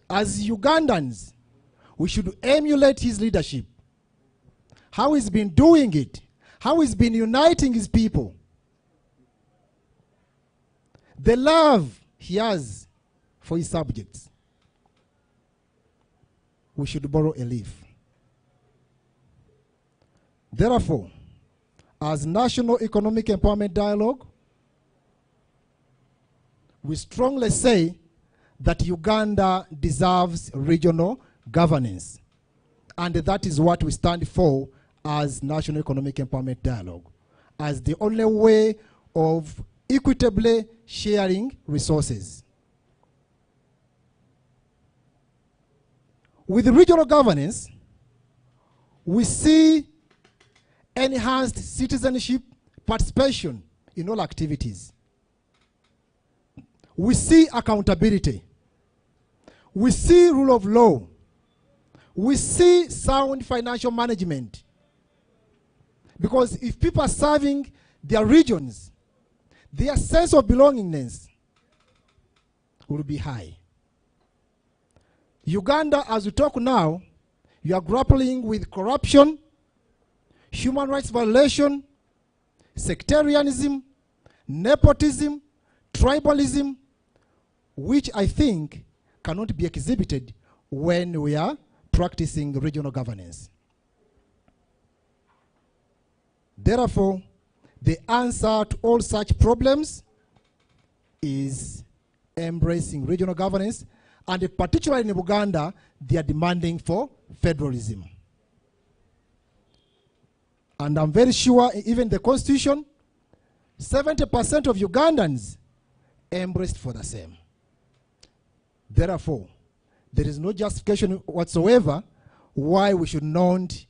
As Ugandans, we should emulate his leadership. How he's been doing it, how he's been uniting his people. The love he has for his subjects. We should borrow a leaf. Therefore, as National Economic Empowerment Dialogue, we strongly say that Uganda deserves regional governance. And that is what we stand for as National Economic Empowerment Dialogue, as the only way of equitably sharing resources. With regional governance, we see enhanced citizenship participation in all activities. We see accountability. We see rule of law. We see sound financial management. Because if people are serving their regions, their sense of belongingness will be high. Uganda, as we talk now, you are grappling with corruption, human rights violation, sectarianism, nepotism, tribalism, which I think cannot be exhibited when we are practicing regional governance. Therefore, the answer to all such problems is embracing regional governance, and particularly in Uganda, they are demanding for federalism. And I'm very sure even the Constitution, 70% of Ugandans embraced for the same. Therefore, there is no justification whatsoever why we should not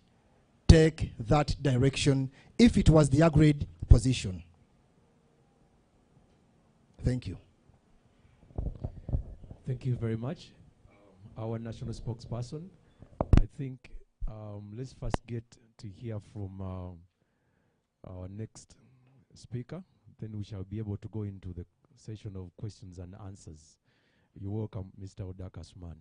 take that direction if it was the agreed position. Thank you. Thank you very much. Our national spokesperson, I think let's first get to hear from our next speaker. Then we shall be able to go into the session of questions and answers. You're welcome, Mr. Odak Asman.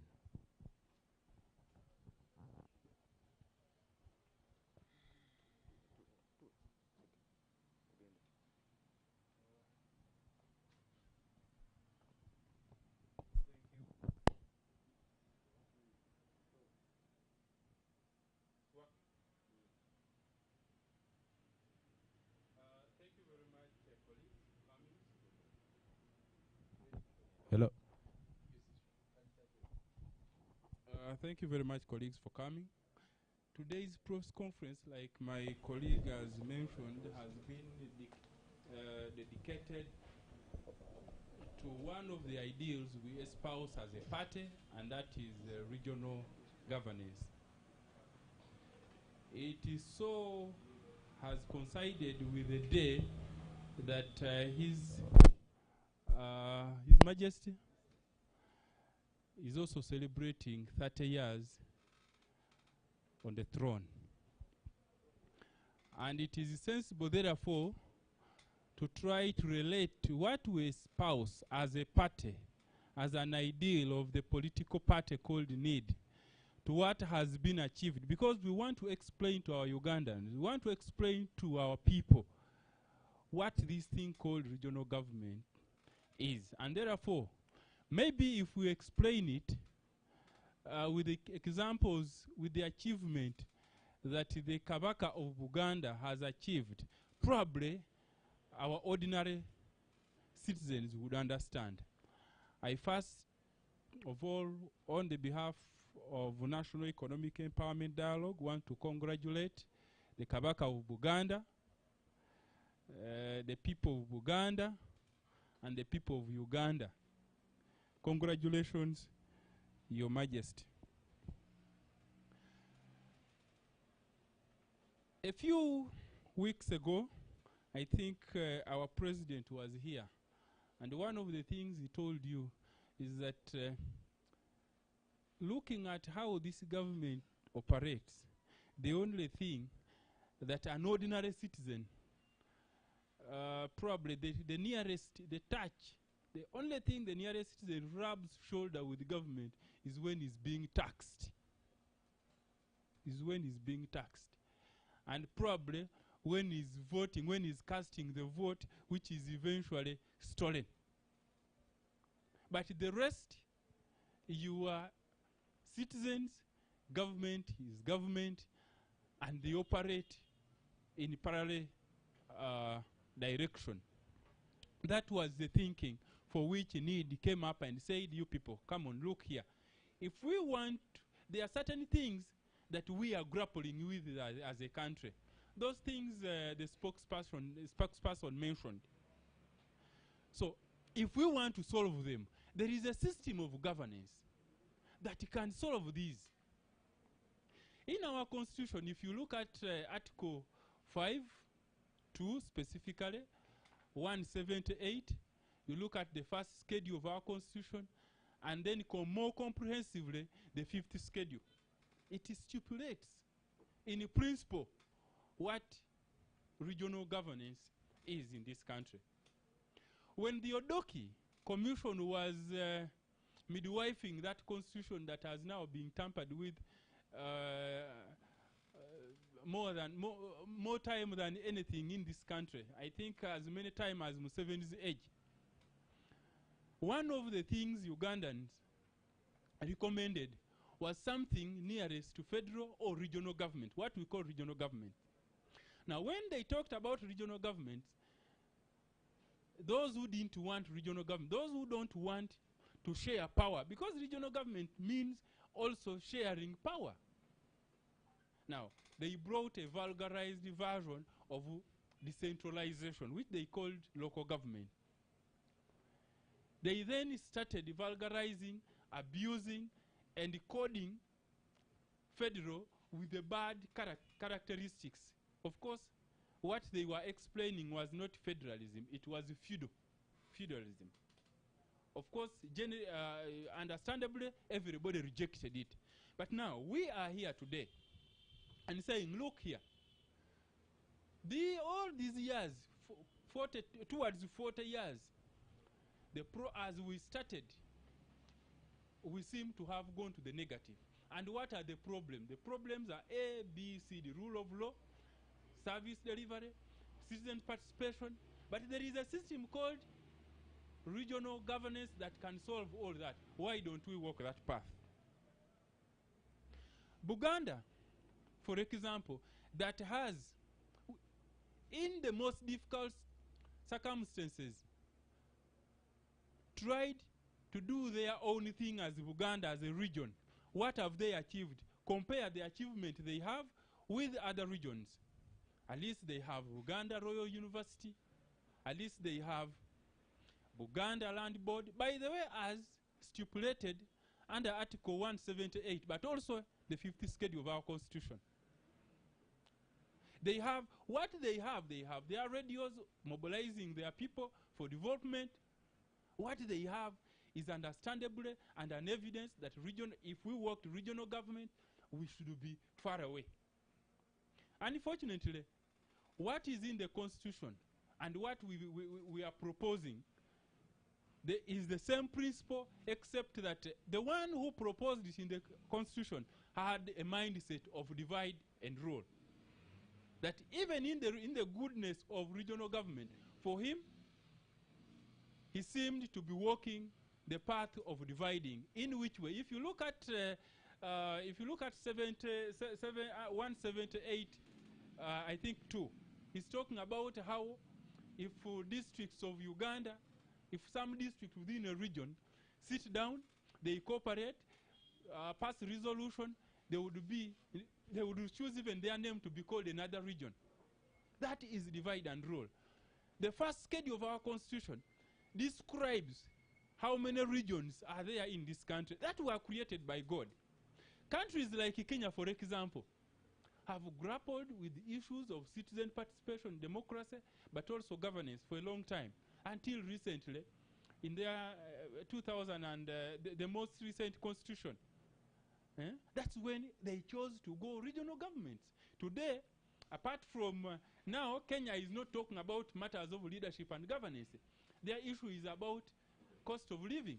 Hello. Thank you very much, colleagues, for coming. Today's press conference, like my colleague has mentioned, has been dedicated to one of the ideals we espouse as a party, and that is regional governance. It is so has coincided with the day that His Majesty is also celebrating 30 years on the throne. And it is sensible, therefore, to try to relate to what we espouse as a party, as an ideal of the political party called NEED, to what has been achieved. Because we want to explain to our Ugandans, we want to explain to our people what this thing called regional government is. And therefore, maybe if we explain it with the examples, with the achievement that the Kabaka of Uganda has achieved, probably our ordinary citizens would understand. I first of all, on the behalf of National Economic Empowerment Dialogue, want to congratulate the Kabaka of Uganda, the people of Uganda, and the people of Uganda. Congratulations, Your Majesty. A few weeks ago, I think our president was here, and one of the things he told you is that looking at how this government operates, the only thing that an ordinary citizen, probably the nearest, the touch, the only thing the nearest citizen rubs shoulder with the government is when he's being taxed. Is when he's being taxed. And probably when he's voting, when he's casting the vote, which is eventually stolen. But the rest, you are citizens, government is government, and they operate in parallel direction. That was the thinking for which NEED came up and said, you people, come on, look here. If we want, there are certain things that we are grappling with as a country. Those things the spokesperson mentioned. So if we want to solve them, there is a system of governance that can solve these. In our constitution, if you look at Article 5(2) specifically, 178, you look at the first schedule of our constitution, and then more comprehensively, the fifth schedule. It stipulates, in principle, what regional governance is in this country. When the Odoki Commission was midwifing that constitution that has now been tampered with more time than anything in this country, I think as many time as Museveni's age, one of the things Ugandans recommended was something nearest to federal or regional government, what we call regional government. Now, when they talked about regional government, those who didn't want regional government, those who don't want to share power, because regional government means also sharing power. Now, they brought a vulgarized version of decentralization, which they called local government. They then started vulgarizing, abusing, and coding federal with the bad characteristics. Of course, what they were explaining was not federalism, it was feudalism. Of course, understandably, everybody rejected it. But now, we are here today and saying, look here, all these years, towards 40 years, as we started, we seem to have gone to the negative. And what are the problems? The problems are A, B, C, the rule of law, service delivery, citizen participation. But there is a system called regional governance that can solve all that. Why don't we walk that path? Buganda, for example, that has, in the most difficult circumstances, tried to do their own thing as Buganda, as a region. What have they achieved? Compare the achievement they have with other regions. At least they have Buganda Royal University. At least they have Buganda Land Board. By the way, as stipulated under Article 178, but also the 50th schedule of our Constitution. They have, what they have their radios mobilizing their people for development. What they have is understandably and an evidence that if we worked regional government, we should be far away. Unfortunately, what is in the Constitution and what we are proposing is the same principle, except that the one who proposed it in the Constitution had a mindset of divide and rule. That even in the goodness of regional government, for him, he seemed to be walking the path of dividing. In which way? If you look at 178, I think 2, he's talking about how if districts of Uganda, if some district within a region sit down, they cooperate, pass resolution, they would choose even their name to be called another region. That is divide and rule. The first schedule of our Constitution describes how many regions are there in this country that were created by God. Countries like Kenya, for example, have grappled with issues of citizen participation, democracy, but also governance for a long time, until recently, in their 2000 and the most recent constitution. That's when they chose to go regional governments. Today, apart from now, Kenya is not talking about matters of leadership and governance. Their issue is about cost of living.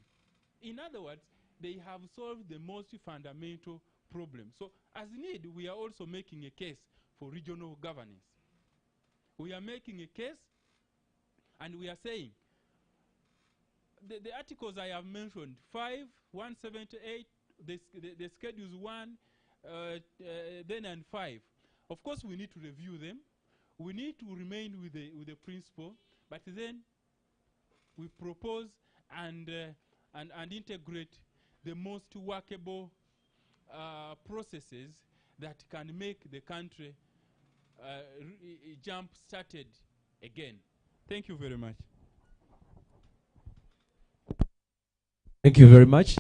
In other words, they have solved the most fundamental problem. So as need, we are also making a case for regional governance. We are making a case, and we are saying, the articles I have mentioned, 5, 178, the schedules 1, then and 5. Of course, we need to review them. We need to remain with the principle, but then we propose and integrate the most workable processes that can make the country jump started again. Thank you very much. Thank you very much.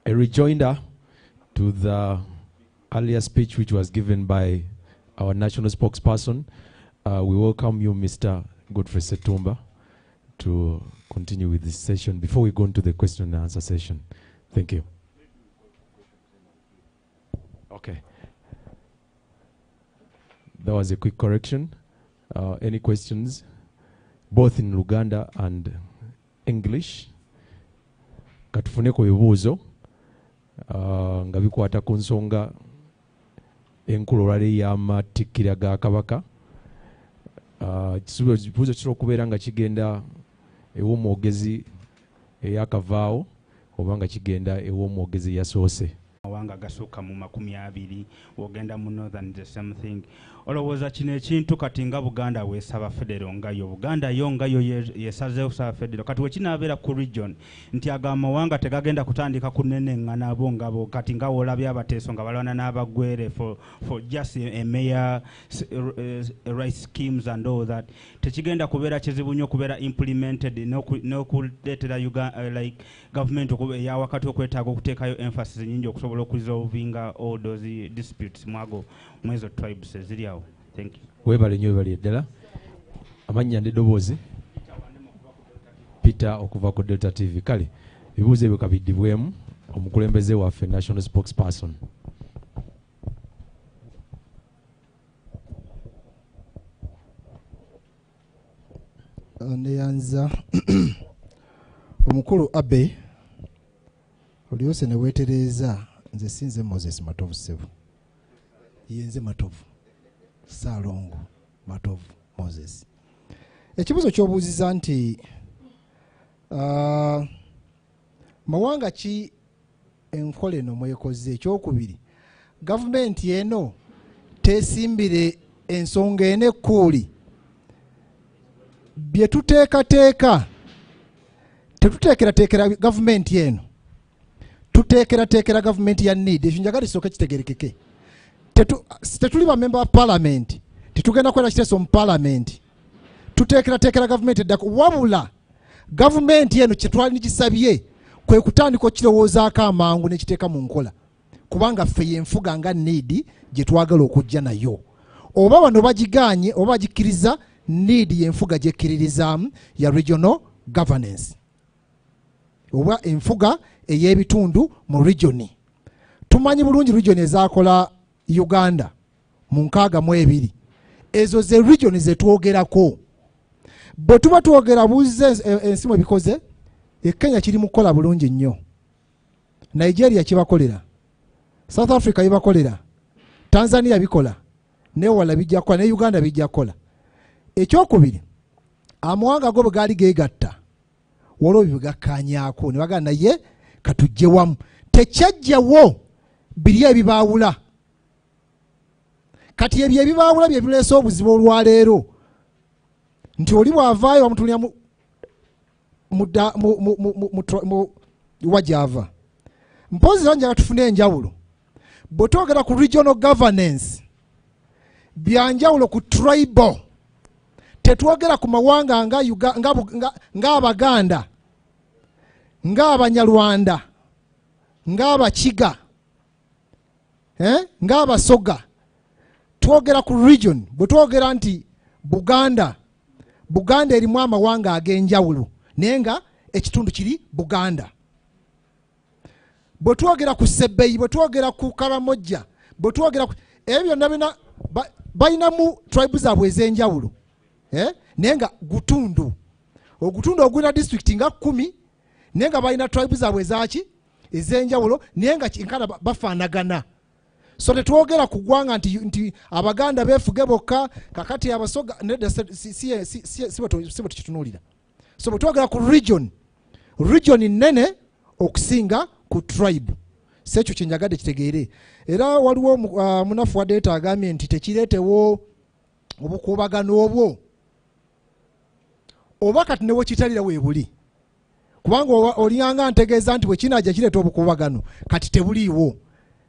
A rejoinder to the earlier speech which was given by our national spokesperson. We welcome you, Mr. Godfrey Setumba, to continue with this session before we go into the question and answer session. Thank you. Okay. That was a quick correction. Any questions, both in Luganda and English? Katufuneko bibuuzo nga bikwata ku nsonga enkulu olwaleero y'amatikkira ga Kabaka. Kibuuzo kitera okubeera nga kigenda ew'omwogezi eyakavaawo oba nga kigenda ew'omwogezi eyasoose. Wanga gasooka mu 20 ogenda mu northern the same thing. Olowooza kino ekintu kati nga Buganda weesaba federo ngayo Buganda yo ngayo yesazeewo saba federo kati wekinaabeera ku region nti agamawanga tegagenda kutandika kunenengana abo ngabo kati nga woolabye abateeso nga balwana n'abagwere for just a mayor right schemes and all that tekigenda kubeera kizibu nnyo kubeera implemented n'okuleetera like government ya wakati okwetaaga okuteekayo emphasis nyingi okusobola okuresolvinga all those disputes mwezo tribes eziri awo. Thank you. Webale nnyo webale ddala. Amannya ndedoboozi Peter okuva ku Delta TV. Kale ebibuuzo ebyo kabiddibwemu omukulembeze waffe national spokesperson. Neyanza omukulu Abe oliose ne weetereeza nze sinze Moses Matovu Ssebu yenze Matovu Salongo Matovu Moses. Ekibuuzo ky'obuuziza nti mawanga ki enkola eno mwekoze ekyokubiri gavumenti eno teesimbire ensonga eno ekkuuli bye tuteekateeka tetuteekerateekera gavumenti eno tuteekerateekera gavumenti ya need ekyo njagala kisooke kitegerekeke. Tetuli ba member of parliament tetugenda kwera kiteeso mu parliament tuteekerateekera gavumenti eddako wabula gavumenti eno kyetwali nikisabye kwe kutandika okirowoozaako amangu nekiteeka mu nkola kubanga ffe yenfuga nga need gye twagala okujja nayo oba bano bagiganye oba bagikkiriza need yenfuga gyekkiririzaamu ya regional governance oba enfuga ey'ebitundu mu regioni. Tumanyi bulungi region ezaakola Uganda mu 62 ezo ze region ze twogerako. Bwe tuba twogera buuze ensi mwe bikoze Kenya kiri mu kukola bulungi nnyo, Nigeria kibakolera, South Africa bibakolera, Tanzania bikola, ne wala bijja kola, ne Uganda bijja kola. Ekyokubiri amawanga go bwe geegatta waliwo bigakkaanyaako ne bagamba naye katujje wamu tekyajjawo biri ebibaawula. Kati ebyo ebibaawula bye bireese obuzibu olwaleero nti oli bw'avaayo bamutulira mu wajava mpozi njagala tufune enjawulo. Bwe twogera ku regional governance byanjawulo ku tribal, tetwogera ku mawanga nga Abaganda, nga Abanyarwanda, nga Abakiga, nga Abasoga. Twogera ku region. Bwe twogera nti Buganda erimu amawanga ag'enjawulo naye nga ekitundu kiri Buganda. Bwe twogera ku Sebbeyi, bwe twogera ku Karamojja, bwe twogera ebyo byonna balinamu tribe zaabwe ez'enjawulo naye nga gutundu. Ogutundu ogulina district nga 10 naye nga balina tribe zaabwe ezaki ez'enjawulo naye nga nkana bafaanagana. So tetwogera ku ggwanga nti Abaganda beefuge bokka kakati Abasoga nedda si bwe tukitunuulira. So bwe twogera ku region nnene okusinga ku tribe. Si ekyo kye njagadde kitegeere. Era waliwo munafu wa data agambye nti tekireetewo obukuubagano obwo oba kati newe kitalira weebuli. Kubanga olinganga ntegeeza nti bwe kinajja kireeta obukuubagano kati tebuliiwo.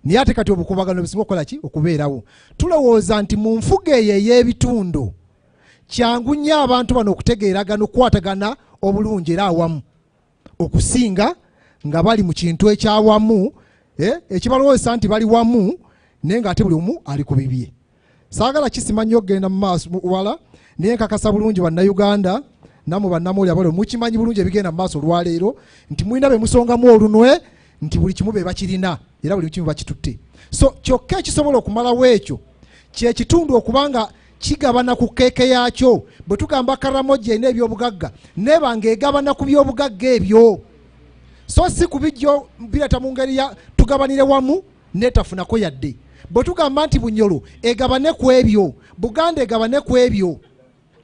Naye ate kati obukuubagano businga okukola ki? Okubeerawo. Tulowooza nti mu nfuga eyo ey'ebitundu kyangu nnyo abantu bano okutegeeragana okukwatagana obulungi era awamu okusinga nga bali mu kintu ekyawamu ekibalowooza nti bali wamu naye ng'ate buli omu ali ku bibye. Saagala kisima nnyo okgenda mu maaso wala naye nkakasa bulungi bannayuganda namwe bannamawulire abalo mukimanyi bulungi ebigenda mu maaso olwaleero nti mulina be musongamu olunwe nti buli kimu be bakirina era buli kimu bakitutte. So kyokka ekisobola okumalawo ekyo kye kitundu okubanga kigabana ku keeke yaakyo. Bwe tugamba Karamoja erina ebyobugagga neba ng'egabana ku byobugagga ebyo. So si kubijjo bireeta mu ngeri ya tugabanire wamu netafunako yadde. Bwe tugamba nti Bunyoro egabane ku ebyo, Buganda egabane ku ebyo,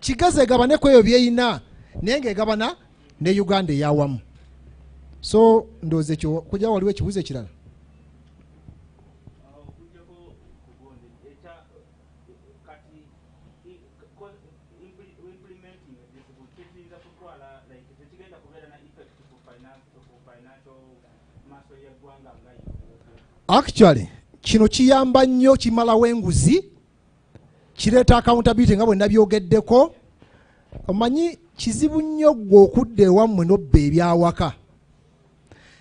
Kigazi egabane ku ebyo byeyina naye ng'egabana ne Uganda eyawamu. So ndowooza ekyo kujja waliwo ekibuuzo ekirala. Actually kino kiyamba nnyo kimalawo enguzi kireeta accountability nga bwe nabyogeddeko. Omanyi kizibu nnyo gwe okudda ewammwe n'obba ebyawaka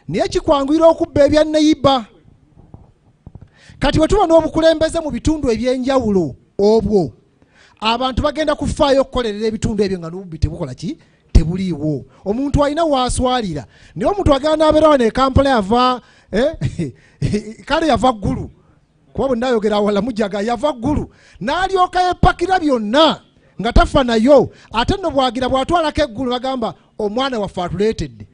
naye kikwanguyira okubba ebya neyiba. Kati bwe tuba n'obukulembeze mu bitundu ebyenjawulo obwo abantu bagenda kufaayo okukolerera ebitundu ebyo nga n'obubbi tebukola ki? Tebuliiwo. Omuntu alina waaswalira naye omuntu agenda n'abeerawo ne Kampala yava kale yava ggulu kuba bwe nayogera awala mujaga yava ggulu n'alyoka yepakira byonna nga tafa nayo ate nno bwagira bw'atwalako eggulu bagamba omwana waffe atuleetedde.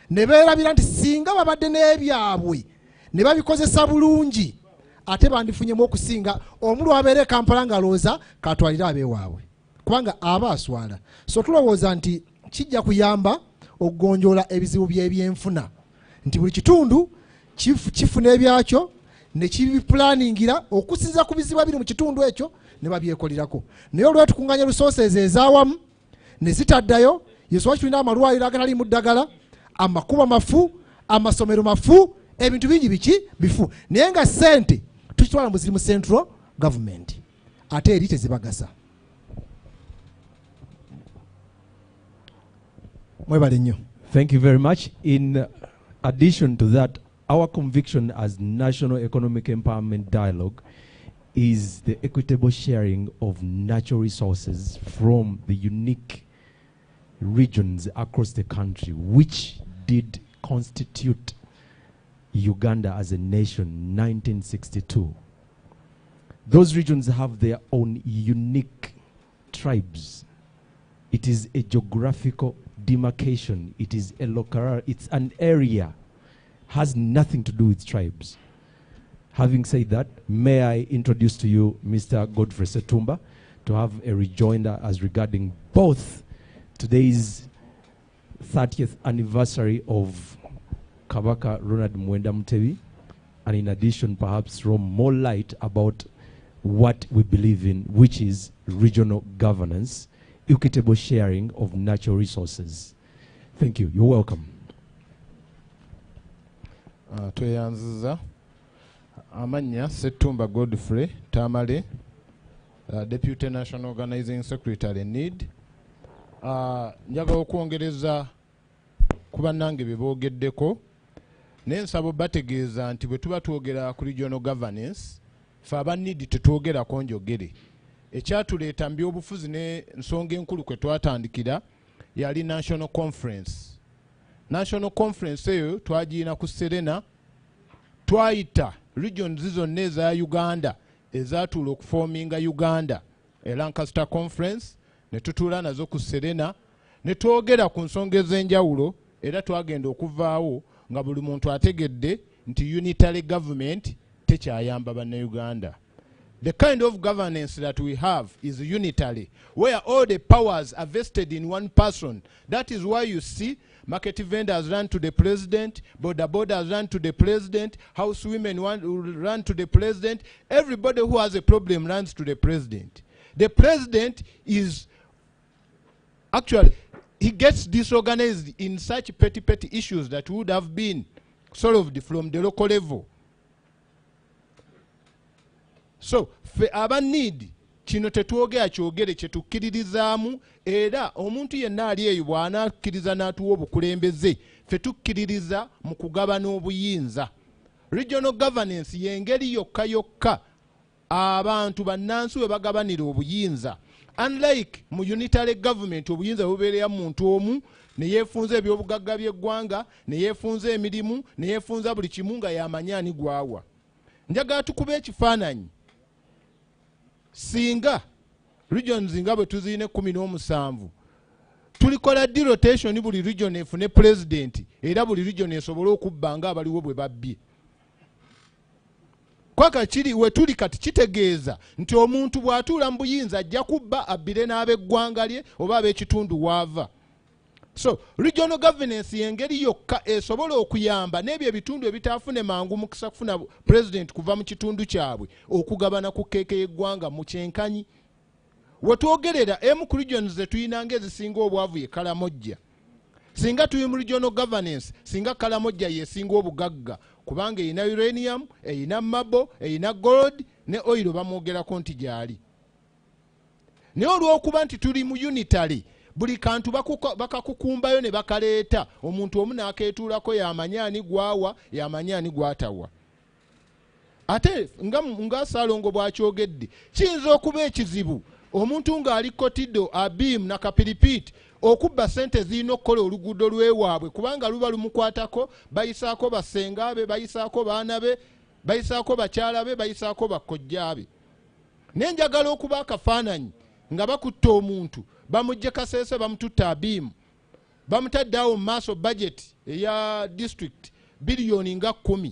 Ne beerabira nti singa babadde n'ebyabwe ne babikozesa bulungi ate bandifunyemu okusinga omulu abeere Kampala ng'alowooza katwalire abeewaabwe kubanga aba aswala. So tulowooza nti kijja kuyamba okugonjoola ebizibu by'ebyenfuna nti buli kitundu kifuna ebyakyo ne kibipulaningira okusiza ku bizibu biri mu kitundu ekyo ne babyekolerako. Naye olwetukunganya resources ezaawamu ne zitaddayo yesowa tulina amalwaliro agataliimu ddagala, amakubo mafu, amasomero mafu, ebintu bingi biki bifu naye nga ssente tukitwala mu ziri mu central government ate eri tezibagasa. Mwebale nnyo. Thank you very much. In addition to that, our conviction as National Economic Empowerment Dialogue is the equitable sharing of natural resources from the unique regions across the country which did constitute Uganda as a nation in 1962. Those regions have their own unique tribes. It is a geographical demarcation. It is a local, it's an area, has nothing to do with tribes. Having said that, may I introduce to you Mr. Godfrey Setumba to have a rejoinder as regarding both today's 30th anniversary of Kabaka Ronald Mwenda Mutebi, and in addition perhaps throw more light about what we believe in, which is regional governance, equitable sharing of natural resources. Thank you. You're welcome. Tweyanziza amanya Setumba Godfrey Tamale, Deputy National Organizing Secretary NEED. Njagala okwongereza kuba nange bebogeddeko n'ensabo bategeeza nti bwe tuba twogera ku regional governance fe aba NEED tetwogerako njogere. Ekyatuleeta mu byobufuzi n'ensonga enkulu kwe twatandikira yali national conference. National conference eyo twagiyina ku Serena, twayita regions zonna eza Uganda ezatuula okufoominga Uganda e Lancaster conference, ne tutuula nazo ku Serena ne twogera ku nsonga ez'enjawulo era twagenda okuvaawo nga buli muntu ategedde nti unitary government tekyayamba bannayuganda. The kind of governance that we have is unitary, where all the powers are vested in one person. That is why you see market vendors run to the president, border borders run to the president, house women run to the president. Everybody who has a problem runs to the president. The president is actually, he gets disorganized in such petty issues that would have been solved from the local level. So fe aba need kino tetwogera kyogere kye tukkiririzaamu, era omuntu yenna ali eyo bw'anakkiriza n'atuwa obukulembeze fe tukkiririza mu kugabana obuyinza. Regional governance y'engeri yokka yokka abantu bannansi we bagabanira obuyinza. Unlike mu unitary government obuyinza bubeerera muntu omu ne yeefunza ebyobugagga by'eggwanga, ne yeefunza emirimu, ne yeefunza buli kimu nga y'amanya ani gwawa. Njagala tukube ekifaananyi. Singa regions nga bwe tuziine 17 tulikola rotation buli region efune president, era buli region esobole okubba nga abaliwo bwe babbye. Kwaka kiri we tuli kati kitegeeza nti omuntu bw'atuula mu buyinza ajja kubba abbire n'ab'eggwanga lye oba ab'ekitundu waava. So regional governance y'engeri yokka esobola okuyamba n'ebyo ebitundu ebitaafune mangu mukisa kufuna president kuva mu kitundu kyabwe okugabana ku keeke y'eggwanga mu kyenkanyi. We twogerera emu ku regions ze tuyina ng'ezisinga obwavu ye Kalamojja. Singa tuli mu regional governance, singa Kalamojja yesinga obugagga kubanga eyina uranium, eyina marble, eyina gold ne oil bamwogerako nti gyali. Naye olw'okuba nti tuli mu unitary, buli kantu bakakukumbayo ne bakaleeta, omuntu omu n'akeetuulako y'amanya ani gwawa, y'amanya ani gwatawa. Ate nga Saalongo bw'akyogedde, kiyinza okuba ekizibu omuntu ng'ali Kotido, Abiim na Kapiripiiti okubba sente zirina okukola oluguudo lw'ewaabwe kubanga luba lumukwatako, bayisaako basenga be, bayisaako baana be, bayisaako bakyala be, bayisaako bakkojja be. Naye njagala okuba akafaananyi nga bakutta omuntu bamujje Kasese bamututta Abiim, bamutaddeawo mu maaso budget eya district biliyoni nga 10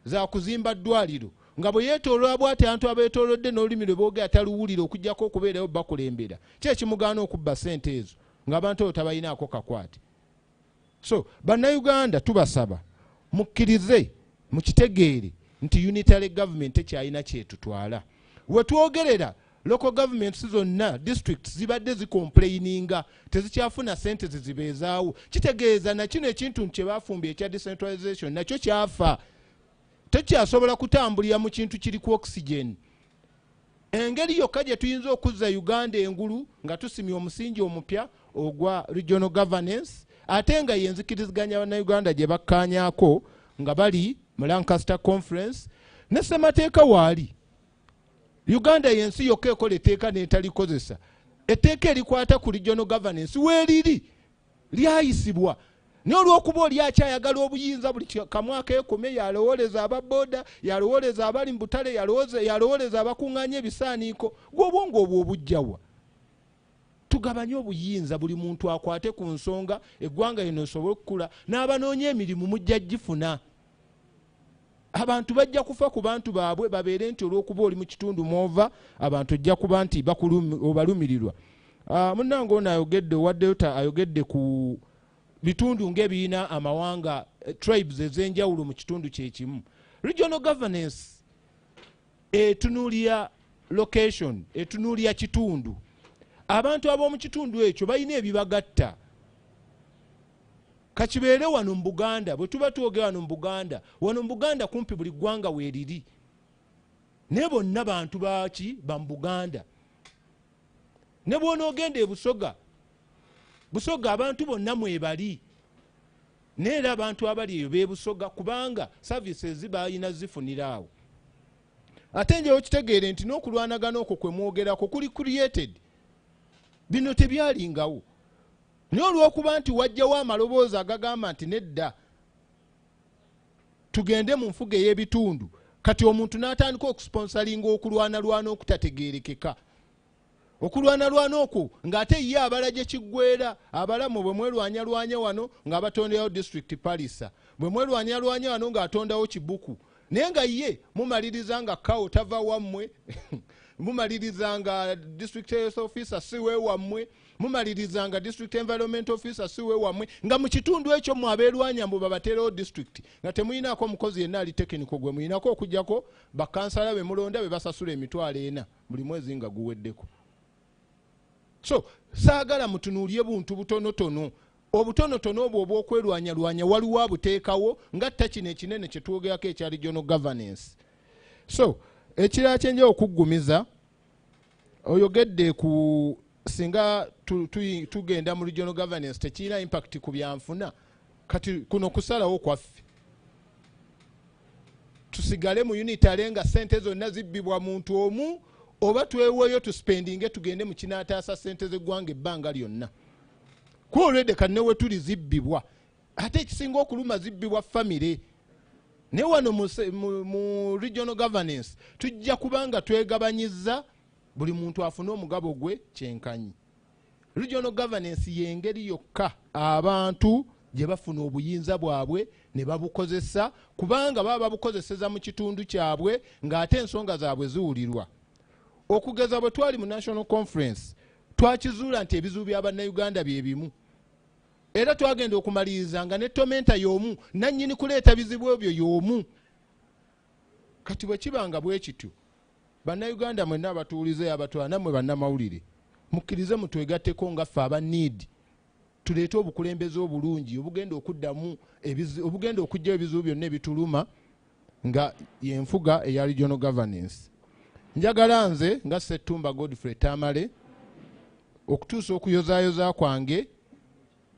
za kuzimba ddwaliro, nga bwe yeetooloola bw'ati abantu abeetoolodde n'olulimi lwe boogera taluwulira okugyako okubeerayo bakulembera. Ki ekimugaana okubba sente ezo ng'abantu abo tabayinaako kakwate? So bannayuganda tubasaba mukkirize mukitegeere nti unitary government tekyalina kyetutwala. We twogerera local governments zonna districts zibadde zikomplaininga tezikyafuna sente zizibeezaawo, kitegeeza na kino ekintu kye baafumbye ekya decentralization nakyo kyafa, tekyasobola kutambulira mu kintu kiri ku oxygen. Engeri yokka gye tuyinza okuzza Uganda engulu nga tusimye omusingi omupya ogwa regional governance, ate nga yenzikiriziganya bannayuganda gye bakkaanyaako nga bali mu Lancaster Conference ne ssemateeka waali. Uganda yensi yokka ekola etteeka n'etalikozesa. Etteeka erikwata ku regional governance weeriri lyayisibwa. Naye olw'okuba oli akyayagala obuyinza buli kamu akeekomye, yalowooleza ababooda, yalowooleza abali mu butale, yalowooleza abakuŋŋaanya ebisaaniiko, gw'obwongo obwo obujjawa. Tugabanye obuyinza, buli muntu akwate ku nsonga, eggwanga lino lisobole okukula, n'abanoonya emirimu mujja gifuna. Abantu bajja kufa ku bantu baabwe babeere nti olw'okuba oli mu kitundu mwova abantu ojja kuba nti obalumirirwa. Munnange ono ayogedde owa Delta ayogedde ku bitundu ng'ebiina amawanga tribes ez'enjawulo mu kitundu kyekimu. Regional governance etunuulira location, etunuulira kitundu. Abantu ab'omu kitundu ekyo balina ebibagatta. Kakibeere wano mu Buganda, bwe tuba twogera wano mu Buganda, wano mu Buganda kumpi buli ggwanga weeriri. Ne bonna bantu baki ba mu Buganda. Ne bw'onoogenda e Busoga, Busoga abantu bonna mwebali. Neera abantu abali eyo b'e Busoga kubanga services balina zifunira awo. Ate njewe kitegeere nti n'okulwanagana okwo kwe mwogerako kuli created. Bino tebyalingawo. Naye olw'okuba nti wajjawo amaloboozi agagamba nti nedda tugende mu nfuga ey'ebitundu, kati omuntu n'atandika okusponsalinga okulwanalwana okutategeerekeka. Okulwanalwana okwo ng'ate ye abala gye kiggweera, abalamu bwe mwerwanyalwanya wano ng'abatonderawo district palisa, bwe mwerwanyalwanya wano ng'atondawo kibuku naye nga ye mumaliriza nga kawo tava wammwe mumaliriza nga district health officer siwe wammwe mumaliriza nga district environment officer siwe wammwe nga mu kitundu ekyo mwabeerwanya mbu babaterewo district nga temuyinako mukozi yenna ali tekiniko gwe muyinako okujjako bakansala be mulonda be basasula emitwalo 4 buli mwezi nga guweddeko. So saagala mutunuulye buntu butonotono obutonotono obwo obw'okwerwanyalwanya waliwo abuteekawo nga kino ekinene kye twogerako ekya regional governance. So ekirala kyenja okuggumiza oyogedde ku singa tugenda mu regional governance tekirina impact ku byanfuna kati kuno kusalawo kwaffe tusigale mu unitary nga sente zonna zibbibwa muntu omu oba tweweeyo tuspendinge tugende mu kinaataasa sente z'eggwanga ebbanga lyonna kwolwedde kanne we tuli zibbibwa ate ekisinga okuluma zibbibwa famire naye wano mu regional governance tujja kubanga twegabanyiza buli muntu afune omugabo gwe kyenkanyi. Regional governance y'engeri yokka abantu gye bafuna obuyinza bwabwe ne babukozesa kubanga baba babukozeseza mu kitundu kyabwe ng'ate ensonga zaabwe ziwulirwa. Okugeza bwe twali mu national conference twakizuula nti ebizibu bya bannayuganda bye bimu era twagenda okumaliriza nga ne tomenta y'omu nannyini kuleeta bizibu ebyo y'omu. Kati bwe kibanga bwe kityo bannayuganda mwenna abatuulize abatwala nammwe bannamawulire mukkirize mutwegatteko nga ffe aba need tuleete obukulembeze obulungi obugenda okuddamu obugenda okujja ebizibu byonna ebituluma nga yenfuga eya regional governance. Njagala nze nga Ssettumba Godfrey Tamale okutuusa okuyozaayoza kwange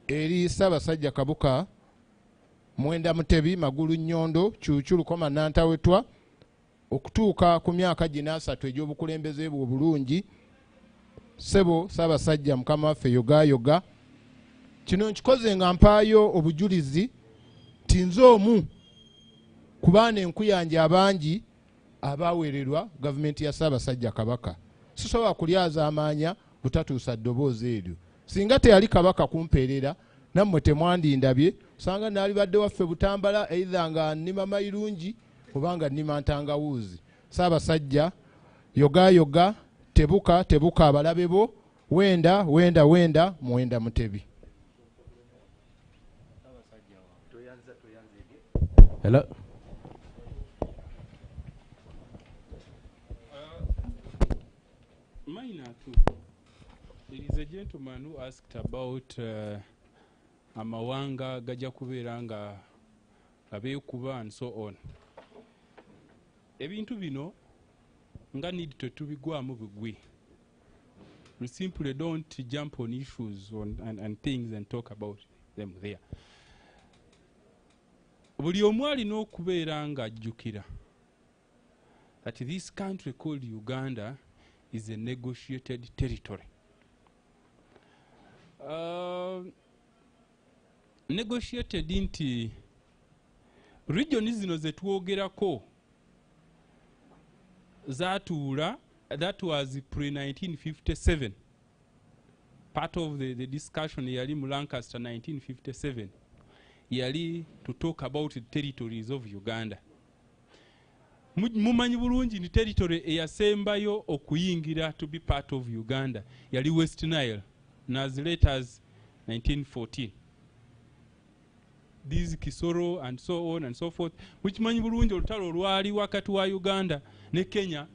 eri Ssaabasajja Kabuka Mwenda Mutebi Magulu Nnyondo Cuucu Lukoma Nantawetwa okutuuka ku myaka gina 3 egy'obukulembeze bwe obulungi Ssebo Ssaabasajja Mukama waffe yoga kino nkikoze nga mpaayo obujulizi ti nze omu ku baana enkuyanja abangi abaweererwa gavumenti ya Ssaabasajja Kabaka sisobola kulyaza amaanya butatuusa ddoboozi eryo. Singa teyali Kabaka kumpeerera nammwe temwandindabye osanga naalibadde waffe Butambala either nga nnima mayirungi obanga nnima ntangawuuzi. Ssaabasajja yoga tebuka abalabe bo wenda Mwenda Mutebi. Hello. Minor too. There is a gentleman who asked about amawanga gajja kubeera nga abeekuba and so on. Ebintu bino nga need tetubigwamu bugwi. We simply don't jump on issues and things and talk about them there. Buli omu alina okubeera nga ajjukira that this country called Uganda is a negotiated territory. Negotiated nti region zino ze twogerako zatuula, that was pre-1957. Part of the discussion yali mu Lancaster 1957 yali to talk about the territories of Uganda. Mumanyi bulungi ni territory eyasembayo okuyingira to be part of Uganda yali West Nile as late as 1914. These Kisoro and so on and so forth, which manyi bulungi olutalo lwali wakati wa Uganda ne Kenya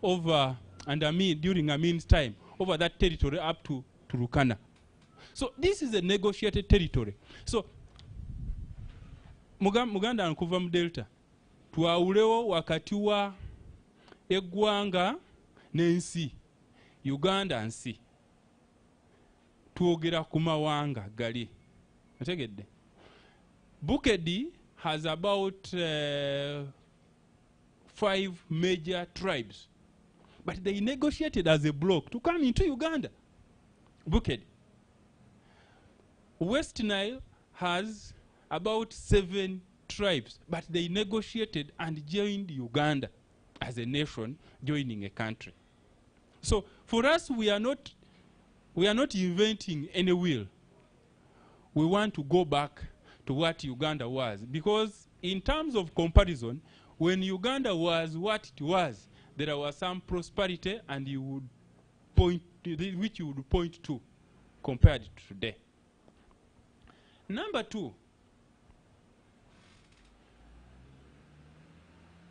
over and Amin during Amin's time over that territory up to Turkana. So this is a negotiated territory. So Muganda nkuva mu Delta twawulewo wakati wa eggwanga n'ensi Uganda nsi twogera ku mawanga gali otegedde. Bukedi has about 5 major tribes, but they negotiated as a bloc to come into Uganda. Bukedi. West Nile has about 7 tribes, but they negotiated and joined Uganda as a nation, joining a country. So for us, we are not inventing any will. We want to go back to what Uganda was. Because in terms of comparison, when Uganda was what it was, there was some prosperity and you would point to which you would point to compared to today. Number two,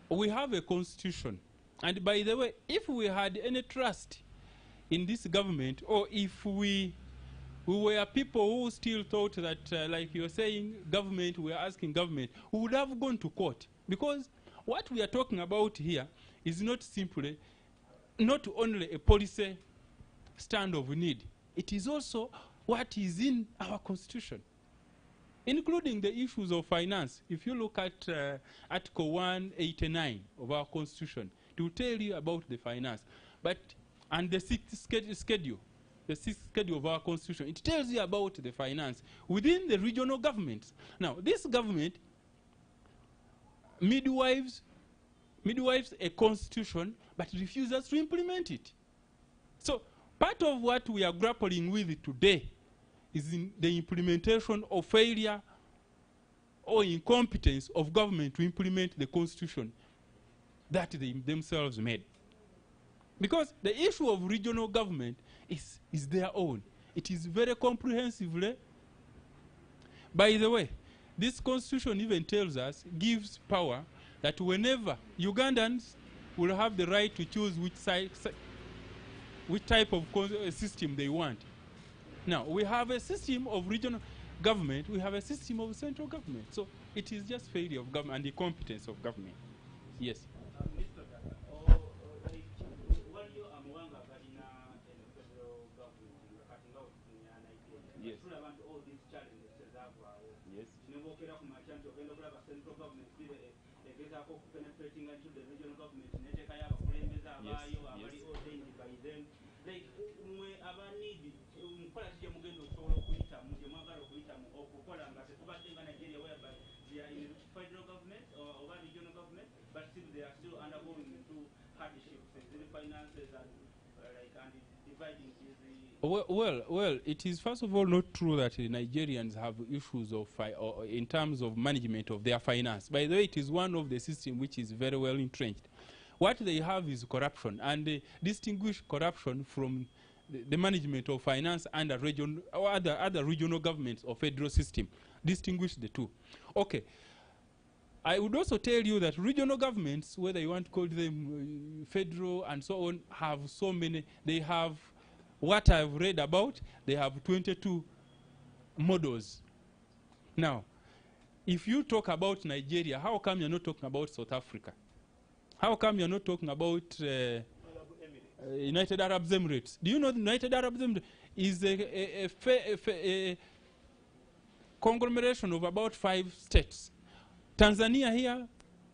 we have a constitution. And by the way, if we had any trust in this government, or if we were people who still thought that, like you're saying, government, we're asking government, we would have gone to court. Because what we are talking about here is not simply, not only a policy stand of need, it is also what is in our constitution, including the issues of finance. If you look at Article 189 of our constitution, it will tell you about the finance. But, and the sixth schedule of our constitution, it tells you about the finance within the regional governments. Now, this government midwives a constitution, but refuses to implement it. So, part of what we are grappling with today is in the implementation of failure or incompetence of government to implement the constitution that they themselves made. Because the issue of regional government is their own. It is very comprehensively. By the way, this constitution even tells us, gives power, that whenever Ugandans will have the right to choose which type of system they want. Now, we have a system of regional government, we have a system of central government. So it is just failure of government and the competence of government. Yes. Yes. Federal government or regional government, but still they are still undergoing into hardships in the finances and and dividing Well, it is first of all not true that the Nigerians have issues of in terms of management of their finance. By the way, it is one of the systems which is very well entrenched. What they have is corruption, and they distinguish corruption from the management of finance under region or other regional governments or federal system. Distinguish the two. Okay. I would also tell you that regional governments, whether you want to call them federal and so on, have so many. They have, what I've read about, they have 22 models. Now, if you talk about Nigeria, how come you're not talking about South Africa? How come you're not talking about United Arab Emirates? Do you know the United Arab Emirates is a conglomeration of about 5 states? Tanzania here,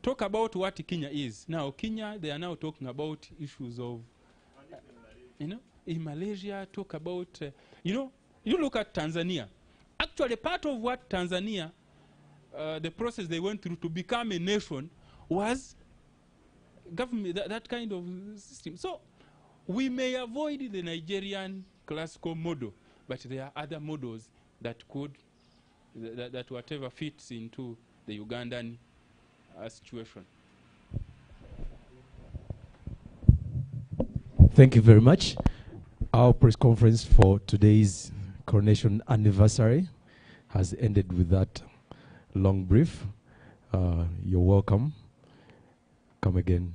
talk about what Kenya is. Now, Kenya, they are now talking about issues of, in Malaysia, talk about, you look at Tanzania. Actually, part of what Tanzania, the process they went through to become a nation was government, that kind of system. So, we may avoid the Nigerian classical model, but there are other models that could, that whatever fits into the Ugandan situation. Thank you very much. Our press conference for today's coronation anniversary has ended with that long brief. You're welcome. Come again.